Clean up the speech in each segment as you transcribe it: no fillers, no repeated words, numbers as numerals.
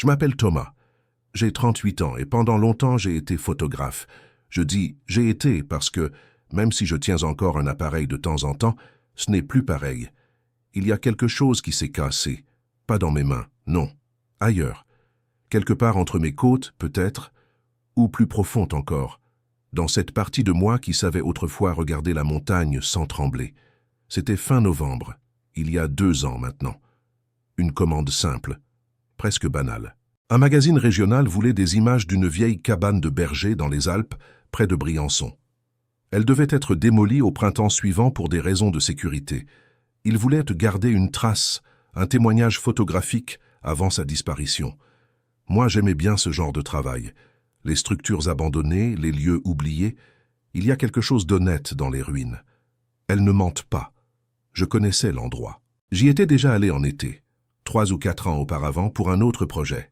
Je m'appelle Thomas. J'ai 38 ans et pendant longtemps j'ai été photographe. Je dis « j'ai été » parce que, même si je tiens encore un appareil de temps en temps, ce n'est plus pareil. Il y a quelque chose qui s'est cassé. Pas dans mes mains, non. Ailleurs. Quelque part entre mes côtes, peut-être, ou plus profond encore. Dans cette partie de moi qui savait autrefois regarder la montagne sans trembler. C'était fin novembre, il y a 2 ans maintenant. Une commande simple, presque banale. Un magazine régional voulait des images d'une vieille cabane de berger dans les Alpes, près de Briançon. Elle devait être démolie au printemps suivant pour des raisons de sécurité. Il voulait garder une trace, un témoignage photographique avant sa disparition. Moi, j'aimais bien ce genre de travail. Les structures abandonnées, les lieux oubliés. Il y a quelque chose d'honnête dans les ruines. Elles ne mentent pas. Je connaissais l'endroit. J'y étais déjà allé en été, 3 ou 4 ans auparavant, pour un autre projet.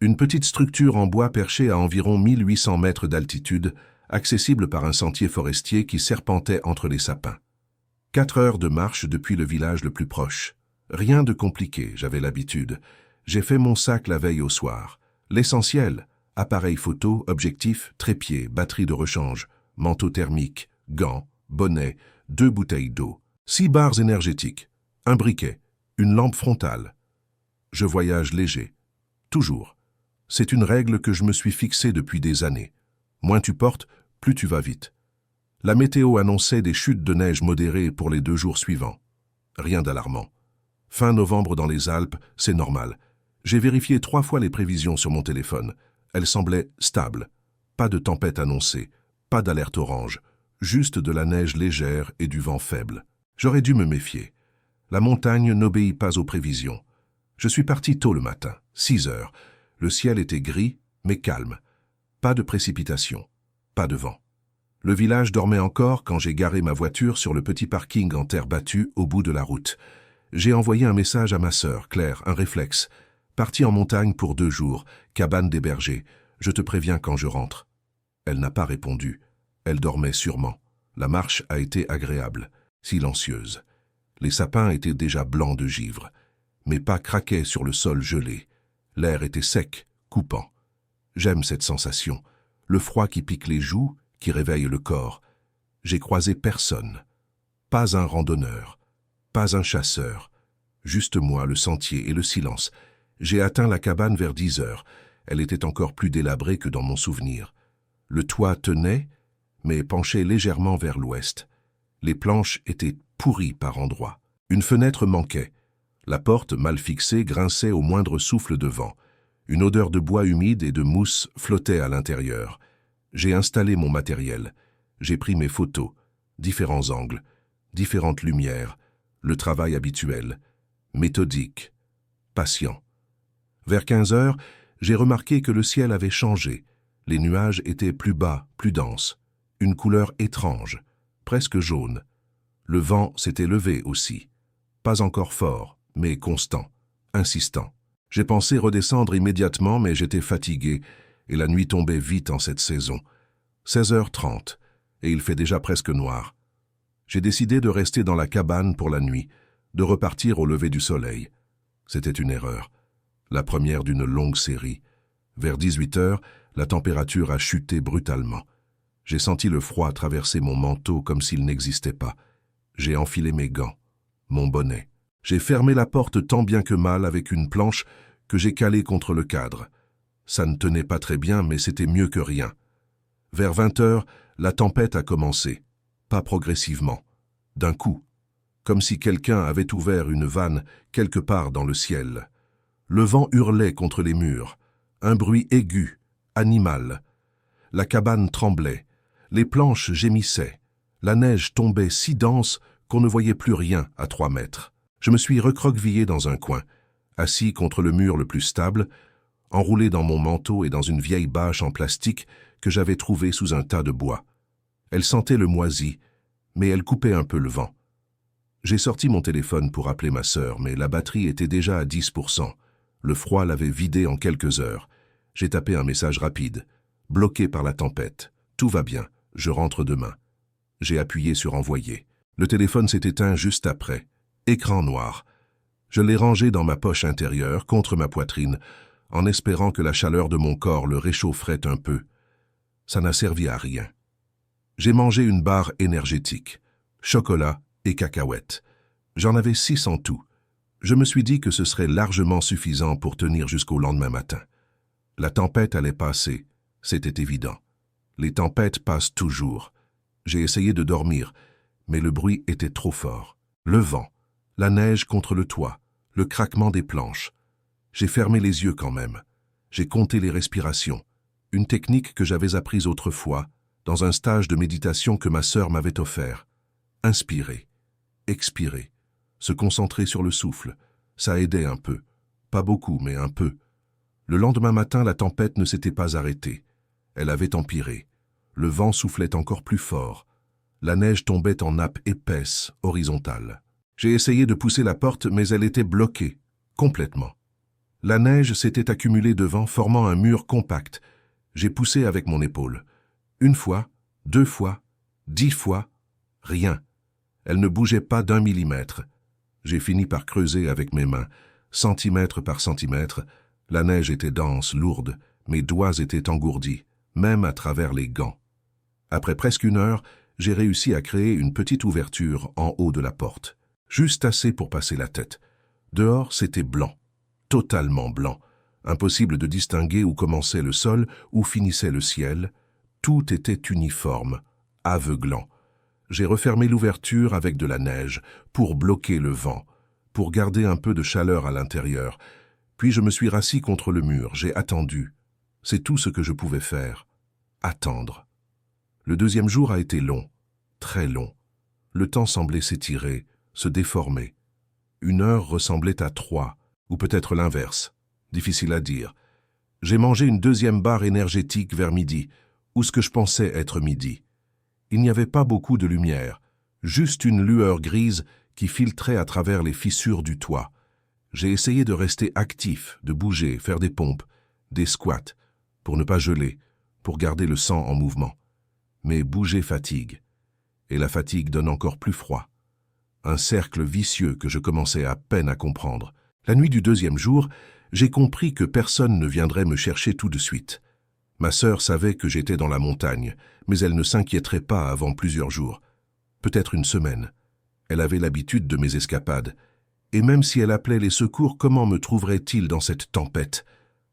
Une petite structure en bois perchée à environ 1800 mètres d'altitude, accessible par un sentier forestier qui serpentait entre les sapins. 4 heures de marche depuis le village le plus proche. Rien de compliqué, j'avais l'habitude. J'ai fait mon sac la veille au soir. L'essentiel, appareil photo, objectif, trépied, batterie de rechange, manteau thermique, gants, bonnet, 2 bouteilles d'eau, 6 barres énergétiques, un briquet, une lampe frontale. Je voyage léger. Toujours. C'est une règle que je me suis fixée depuis des années. Moins tu portes, plus tu vas vite. La météo annonçait des chutes de neige modérées pour les 2 jours suivants. Rien d'alarmant. Fin novembre dans les Alpes, c'est normal. J'ai vérifié 3 fois les prévisions sur mon téléphone. Elles semblaient stables. Pas de tempête annoncée, pas d'alerte orange, juste de la neige légère et du vent faible. J'aurais dû me méfier. La montagne n'obéit pas aux prévisions. Je suis parti tôt le matin, 6 heures. Le ciel était gris, mais calme. Pas de précipitation, pas de vent. Le village dormait encore quand j'ai garé ma voiture sur le petit parking en terre battue au bout de la route. J'ai envoyé un message à ma sœur, Claire, un réflexe. Parti en montagne pour 2 jours, cabane des bergers. Je te préviens quand je rentre. Elle n'a pas répondu. Elle dormait sûrement. La marche a été agréable, silencieuse. Les sapins étaient déjà blancs de givre. Mes pas craquaient sur le sol gelé. L'air était sec, coupant. J'aime cette sensation. Le froid qui pique les joues, qui réveille le corps. J'ai croisé personne. Pas un randonneur. Pas un chasseur. Juste moi, le sentier et le silence. J'ai atteint la cabane vers 10 heures. Elle était encore plus délabrée que dans mon souvenir. Le toit tenait, mais penchait légèrement vers l'ouest. Les planches étaient pourries par endroits. Une fenêtre manquait. La porte, mal fixée, grinçait au moindre souffle de vent. Une odeur de bois humide et de mousse flottait à l'intérieur. J'ai installé mon matériel. J'ai pris mes photos. Différents angles, différentes lumières. Le travail habituel. Méthodique. Patient. Vers 15 heures, j'ai remarqué que le ciel avait changé. Les nuages étaient plus bas, plus denses. Une couleur étrange, presque jaune. Le vent s'était levé aussi. Pas encore fort, mais constant, insistant. J'ai pensé redescendre immédiatement, mais j'étais fatigué, et la nuit tombait vite en cette saison. 16h30, et il fait déjà presque noir. J'ai décidé de rester dans la cabane pour la nuit, de repartir au lever du soleil. C'était une erreur. La première d'une longue série. Vers 18h, la température a chuté brutalement. J'ai senti le froid traverser mon manteau comme s'il n'existait pas. J'ai enfilé mes gants, mon bonnet. J'ai fermé la porte tant bien que mal avec une planche que j'ai calée contre le cadre. Ça ne tenait pas très bien, mais c'était mieux que rien. Vers 20h, la tempête a commencé. Pas progressivement. D'un coup. Comme si quelqu'un avait ouvert une vanne quelque part dans le ciel. Le vent hurlait contre les murs. Un bruit aigu, animal. La cabane tremblait. Les planches gémissaient. La neige tombait si dense qu'on ne voyait plus rien à 3 mètres. Je me suis recroquevillé dans un coin, assis contre le mur le plus stable, enroulé dans mon manteau et dans une vieille bâche en plastique que j'avais trouvée sous un tas de bois. Elle sentait le moisi, mais elle coupait un peu le vent. J'ai sorti mon téléphone pour appeler ma sœur, mais la batterie était déjà à 10%. Le froid l'avait vidé en quelques heures. J'ai tapé un message rapide. Bloqué par la tempête. Tout va bien, je rentre demain. J'ai appuyé sur envoyer. Le téléphone s'est éteint juste après. Écran noir. Je l'ai rangé dans ma poche intérieure, contre ma poitrine, en espérant que la chaleur de mon corps le réchaufferait un peu. Ça n'a servi à rien. J'ai mangé une barre énergétique, chocolat et cacahuètes. J'en avais 6 en tout. Je me suis dit que ce serait largement suffisant pour tenir jusqu'au lendemain matin. La tempête allait passer, c'était évident. Les tempêtes passent toujours. J'ai essayé de dormir, mais le bruit était trop fort. Le vent, la neige contre le toit, le craquement des planches. J'ai fermé les yeux quand même. J'ai compté les respirations, une technique que j'avais apprise autrefois, dans un stage de méditation que ma sœur m'avait offert. Inspirer, expirer, se concentrer sur le souffle. Ça aidait un peu. Pas beaucoup, mais un peu. Le lendemain matin, la tempête ne s'était pas arrêtée. Elle avait empiré. Le vent soufflait encore plus fort. La neige tombait en nappes épaisses, horizontales. J'ai essayé de pousser la porte, mais elle était bloquée, complètement. La neige s'était accumulée devant, formant un mur compact. J'ai poussé avec mon épaule. 1 fois, 2 fois, 10 fois, rien. Elle ne bougeait pas d'1 millimètre. J'ai fini par creuser avec mes mains, centimètre par centimètre. La neige était dense, lourde, mes doigts étaient engourdis, même à travers les gants. Après presque 1 heure, j'ai réussi à créer une petite ouverture en haut de la porte, juste assez pour passer la tête. Dehors, c'était blanc, totalement blanc. Impossible de distinguer où commençait le sol, où finissait le ciel. Tout était uniforme, aveuglant. J'ai refermé l'ouverture avec de la neige, pour bloquer le vent, pour garder un peu de chaleur à l'intérieur. Puis je me suis rassis contre le mur, j'ai attendu. C'est tout ce que je pouvais faire. Attendre. Le 2e jour a été long, très long. Le temps semblait s'étirer, se déformer. 1 heure ressemblait à 3, ou peut-être l'inverse. Difficile à dire. J'ai mangé une 2e barre énergétique vers midi, ou ce que je pensais être midi. Il n'y avait pas beaucoup de lumière, juste une lueur grise qui filtrait à travers les fissures du toit. J'ai essayé de rester actif, de bouger, faire des pompes, des squats, pour ne pas geler, pour garder le sang en mouvement. Mais bouger fatigue, et la fatigue donne encore plus froid. Un cercle vicieux que je commençais à peine à comprendre. La nuit du 2e jour, j'ai compris que personne ne viendrait me chercher tout de suite. Ma sœur savait que j'étais dans la montagne, mais elle ne s'inquiéterait pas avant plusieurs jours, peut-être 1 semaine. Elle avait l'habitude de mes escapades, et même si elle appelait les secours, comment me trouverait-il dans cette tempête?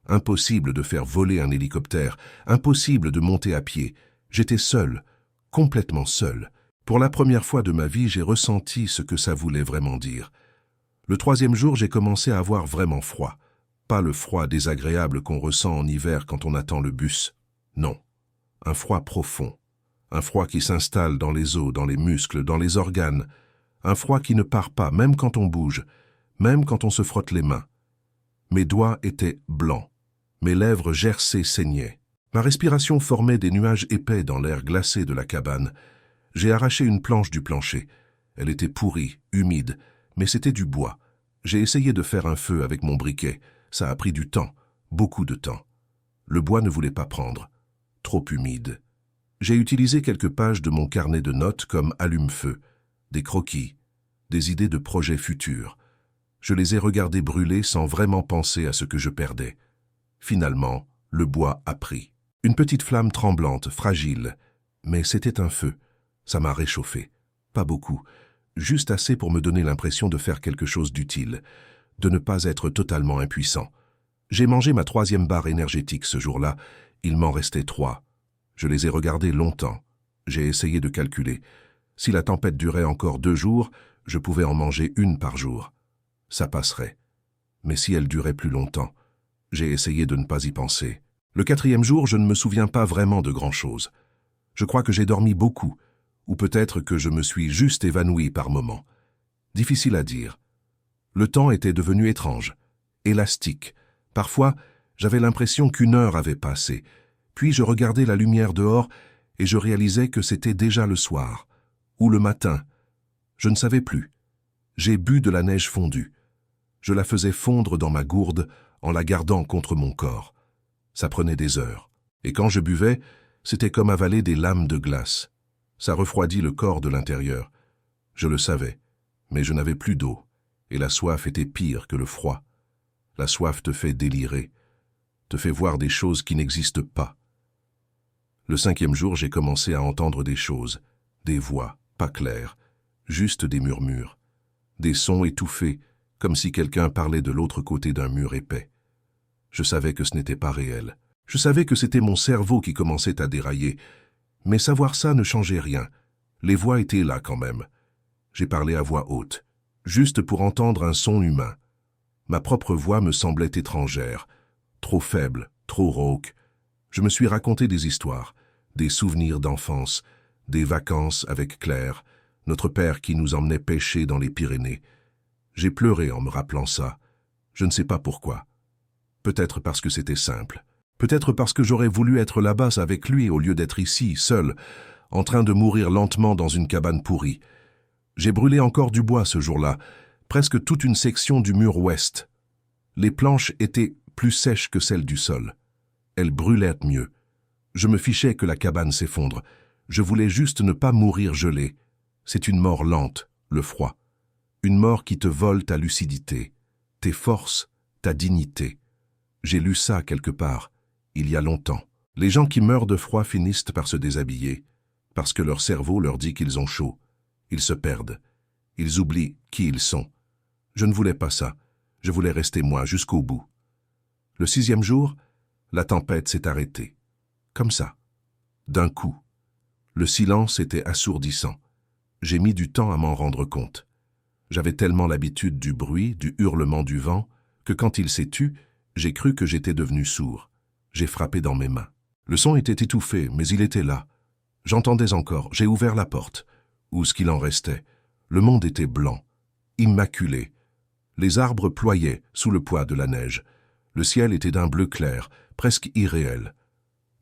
Impossible de faire voler un hélicoptère, impossible de monter à pied. J'étais seul, complètement seul. Pour la première fois de ma vie, j'ai ressenti ce que ça voulait vraiment dire. Le 3e jour, j'ai commencé à avoir vraiment froid. Pas le froid désagréable qu'on ressent en hiver quand on attend le bus. Non, un froid profond. Un froid qui s'installe dans les os, dans les muscles, dans les organes. Un froid qui ne part pas, même quand on bouge, même quand on se frotte les mains. Mes doigts étaient blancs. Mes lèvres gercées saignaient. Ma respiration formait des nuages épais dans l'air glacé de la cabane. J'ai arraché une planche du plancher. Elle était pourrie, humide, mais c'était du bois. J'ai essayé de faire un feu avec mon briquet. Ça a pris du temps, beaucoup de temps. Le bois ne voulait pas prendre. Trop humide. J'ai utilisé quelques pages de mon carnet de notes comme allume-feu, des croquis, des idées de projets futurs. Je les ai regardés brûler sans vraiment penser à ce que je perdais. Finalement, le bois a pris. Une petite flamme tremblante, fragile, mais c'était un feu. Ça m'a réchauffé. Pas beaucoup, juste assez pour me donner l'impression de faire quelque chose d'utile, de ne pas être totalement impuissant. J'ai mangé ma 3e barre énergétique ce jour-là. Il m'en restait 3. Je les ai regardés longtemps. J'ai essayé de calculer. Si la tempête durait encore 2 jours, je pouvais en manger 1 par jour. Ça passerait. Mais si elle durait plus longtemps, j'ai essayé de ne pas y penser. Le 4e jour, je ne me souviens pas vraiment de grand-chose. Je crois que j'ai dormi beaucoup, ou peut-être que je me suis juste évanoui par moments. Difficile à dire. Le temps était devenu étrange, élastique. Parfois, j'avais l'impression qu'1 heure avait passé. Puis je regardais la lumière dehors et je réalisais que c'était déjà le soir, ou le matin. Je ne savais plus. J'ai bu de la neige fondue. Je la faisais fondre dans ma gourde en la gardant contre mon corps. Ça prenait des heures. Et quand je buvais, c'était comme avaler des lames de glace. Ça refroidit le corps de l'intérieur. Je le savais, mais je n'avais plus d'eau. Et la soif était pire que le froid. La soif te fait délirer. te fait voir des choses qui n'existent pas. Le 5e jour, j'ai commencé à entendre des choses, des voix, pas claires, juste des murmures, des sons étouffés, comme si quelqu'un parlait de l'autre côté d'un mur épais. Je savais que ce n'était pas réel. Je savais que c'était mon cerveau qui commençait à dérailler, mais savoir ça ne changeait rien. Les voix étaient là quand même. J'ai parlé à voix haute, juste pour entendre un son humain. Ma propre voix me semblait étrangère, trop faible, trop rauque. Je me suis raconté des histoires, des souvenirs d'enfance, des vacances avec Claire, notre père qui nous emmenait pêcher dans les Pyrénées. J'ai pleuré en me rappelant ça. Je ne sais pas pourquoi. Peut-être parce que c'était simple. Peut-être parce que j'aurais voulu être là-bas avec lui au lieu d'être ici, seul, en train de mourir lentement dans une cabane pourrie. J'ai brûlé encore du bois ce jour-là, presque toute une section du mur ouest. Les planches étaient plus sèches que celles du sol. Elles brûlaient mieux. Je me fichais que la cabane s'effondre. Je voulais juste ne pas mourir gelé. C'est une mort lente, le froid. Une mort qui te vole ta lucidité, tes forces, ta dignité. J'ai lu ça quelque part, il y a longtemps. Les gens qui meurent de froid finissent par se déshabiller, parce que leur cerveau leur dit qu'ils ont chaud. Ils se perdent. Ils oublient qui ils sont. Je ne voulais pas ça. Je voulais rester moi jusqu'au bout. Le 6e jour, la tempête s'est arrêtée. Comme ça. D'un coup. Le silence était assourdissant. J'ai mis du temps à m'en rendre compte. J'avais tellement l'habitude du bruit, du hurlement du vent, que quand il s'est tu, j'ai cru que j'étais devenu sourd. J'ai frappé dans mes mains. Le son était étouffé, mais il était là. J'entendais encore, j'ai ouvert la porte. Ou ce qu'il en restait. Le monde était blanc, immaculé. Les arbres ployaient sous le poids de la neige. Le ciel était d'un bleu clair, presque irréel.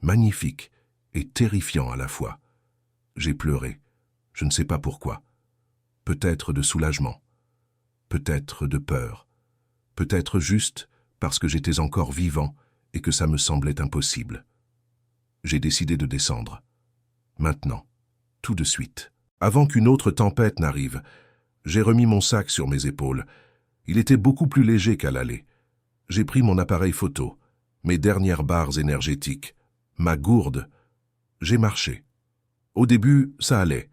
Magnifique et terrifiant à la fois. J'ai pleuré. Je ne sais pas pourquoi. Peut-être de soulagement. Peut-être de peur. Peut-être juste parce que j'étais encore vivant et que ça me semblait impossible. J'ai décidé de descendre. Maintenant. Tout de suite. Avant qu'une autre tempête n'arrive, j'ai remis mon sac sur mes épaules. Il était beaucoup plus léger qu'à l'aller. J'ai pris mon appareil photo, mes dernières barres énergétiques, ma gourde. J'ai marché. Au début, ça allait.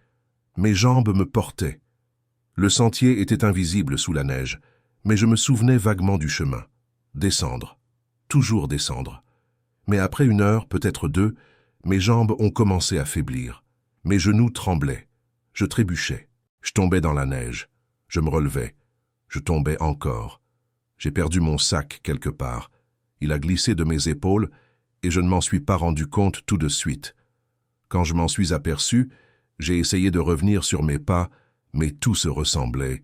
Mes jambes me portaient. Le sentier était invisible sous la neige, mais je me souvenais vaguement du chemin. Descendre. Toujours descendre. Mais après 1 heure, peut-être 2, mes jambes ont commencé à faiblir. Mes genoux tremblaient. Je trébuchais. Je tombais dans la neige. Je me relevais. Je tombais encore. J'ai perdu mon sac quelque part. Il a glissé de mes épaules et je ne m'en suis pas rendu compte tout de suite. Quand je m'en suis aperçu, j'ai essayé de revenir sur mes pas, mais tout se ressemblait.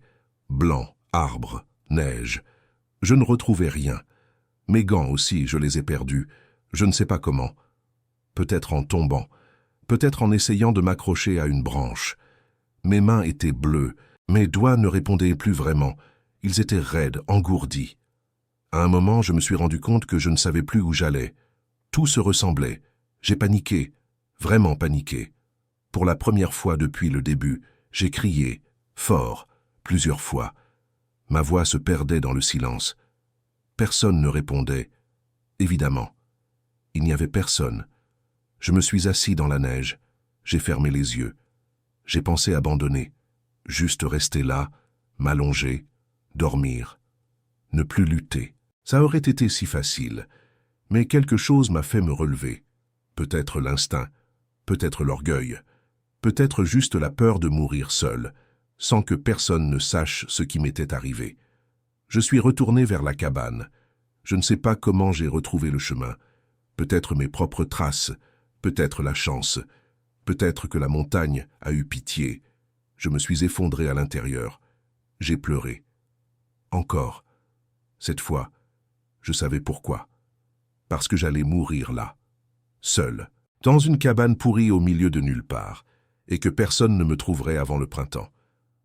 Blanc, arbre, neige. Je ne retrouvais rien. Mes gants aussi, je les ai perdus. Je ne sais pas comment. Peut-être en tombant. Peut-être en essayant de m'accrocher à une branche. Mes mains étaient bleues. Mes doigts ne répondaient plus vraiment. Ils étaient raides, engourdis. À un moment, je me suis rendu compte que je ne savais plus où j'allais. Tout se ressemblait. J'ai paniqué. Vraiment paniqué. Pour la première fois depuis le début, j'ai crié, fort, plusieurs fois. Ma voix se perdait dans le silence. Personne ne répondait. Évidemment. Il n'y avait personne. Je me suis assis dans la neige. J'ai fermé les yeux. J'ai pensé abandonner. Juste rester là, m'allonger, dormir. Ne plus lutter. Ça aurait été si facile. Mais quelque chose m'a fait me relever. Peut-être l'instinct. Peut-être l'orgueil. Peut-être juste la peur de mourir seul, sans que personne ne sache ce qui m'était arrivé. Je suis retourné vers la cabane. Je ne sais pas comment j'ai retrouvé le chemin. Peut-être mes propres traces, peut-être la chance, peut-être que la montagne a eu pitié. Je me suis effondré à l'intérieur. J'ai pleuré. Encore. Cette fois, je savais pourquoi. Parce que j'allais mourir là, seul, dans une cabane pourrie au milieu de nulle part, et que personne ne me trouverait avant le printemps,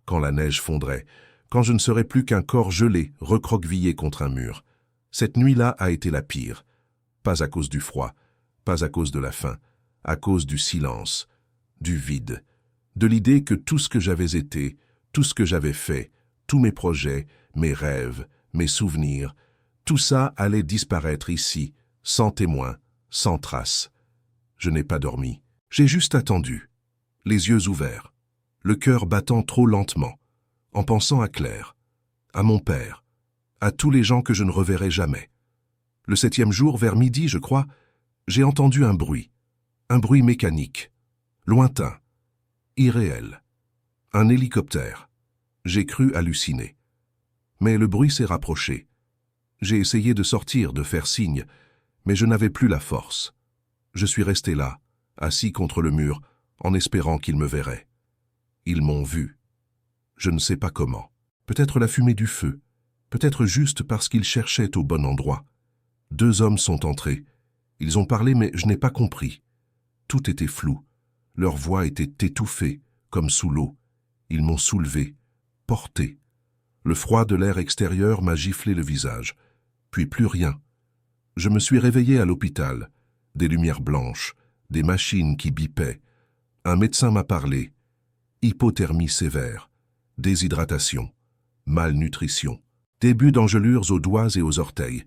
quand la neige fondrait, quand je ne serais plus qu'un corps gelé, recroquevillé contre un mur. Cette nuit-là a été la pire. Pas à cause du froid, pas à cause de la faim, à cause du silence, du vide, de l'idée que tout ce que j'avais été, tout ce que j'avais fait, tous mes projets, mes rêves, mes souvenirs, tout ça allait disparaître ici, Sans témoin, sans trace. Je n'ai pas dormi. J'ai juste attendu, les yeux ouverts, le cœur battant trop lentement, en pensant à Claire, à mon père, à tous les gens que je ne reverrai jamais. Le 7e jour, vers midi, je crois, j'ai entendu un bruit mécanique, lointain, irréel. Un hélicoptère. J'ai cru halluciner. Mais le bruit s'est rapproché. J'ai essayé de sortir, de faire signe, mais je n'avais plus la force. Je suis resté là, assis contre le mur, en espérant qu'ils me verraient. Ils m'ont vu. Je ne sais pas comment. Peut-être la fumée du feu. Peut-être juste parce qu'ils cherchaient au bon endroit. 2 hommes sont entrés. Ils ont parlé, mais je n'ai pas compris. Tout était flou. Leur voix était étouffée, comme sous l'eau. Ils m'ont soulevé, porté. Le froid de l'air extérieur m'a giflé le visage. Puis plus rien. Je me suis réveillé à l'hôpital. Des lumières blanches, des machines qui bipaient. Un médecin m'a parlé. Hypothermie sévère, déshydratation, malnutrition, début d'engelures aux doigts et aux orteils.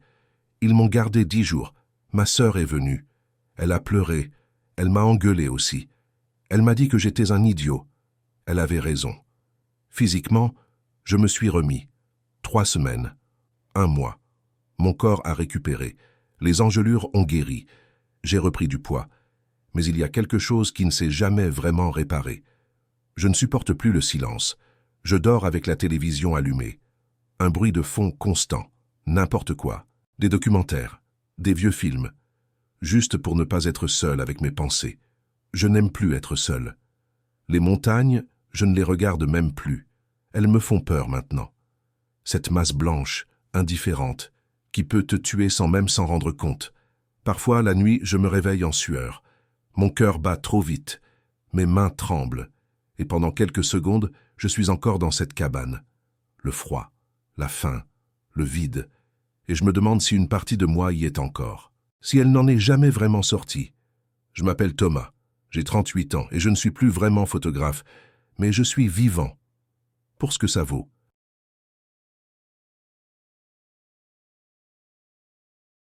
Ils m'ont gardé 10 jours. Ma sœur est venue. Elle a pleuré. Elle m'a engueulé aussi. Elle m'a dit que j'étais un idiot. Elle avait raison. Physiquement, je me suis remis. 3 semaines. 1 mois. Mon corps a récupéré. Les engelures ont guéri. J'ai repris du poids. Mais il y a quelque chose qui ne s'est jamais vraiment réparé. Je ne supporte plus le silence. Je dors avec la télévision allumée. Un bruit de fond constant. N'importe quoi. Des documentaires. Des vieux films. Juste pour ne pas être seul avec mes pensées. Je n'aime plus être seul. Les montagnes, je ne les regarde même plus. Elles me font peur maintenant. Cette masse blanche, indifférente, qui peut te tuer sans même s'en rendre compte. Parfois, la nuit, je me réveille en sueur. Mon cœur bat trop vite. Mes mains tremblent. Et pendant quelques secondes, je suis encore dans cette cabane. Le froid, la faim, le vide. Et je me demande si une partie de moi y est encore. Si elle n'en est jamais vraiment sortie. Je m'appelle Thomas. J'ai 38 ans et je ne suis plus vraiment photographe. Mais je suis vivant. Pour ce que ça vaut.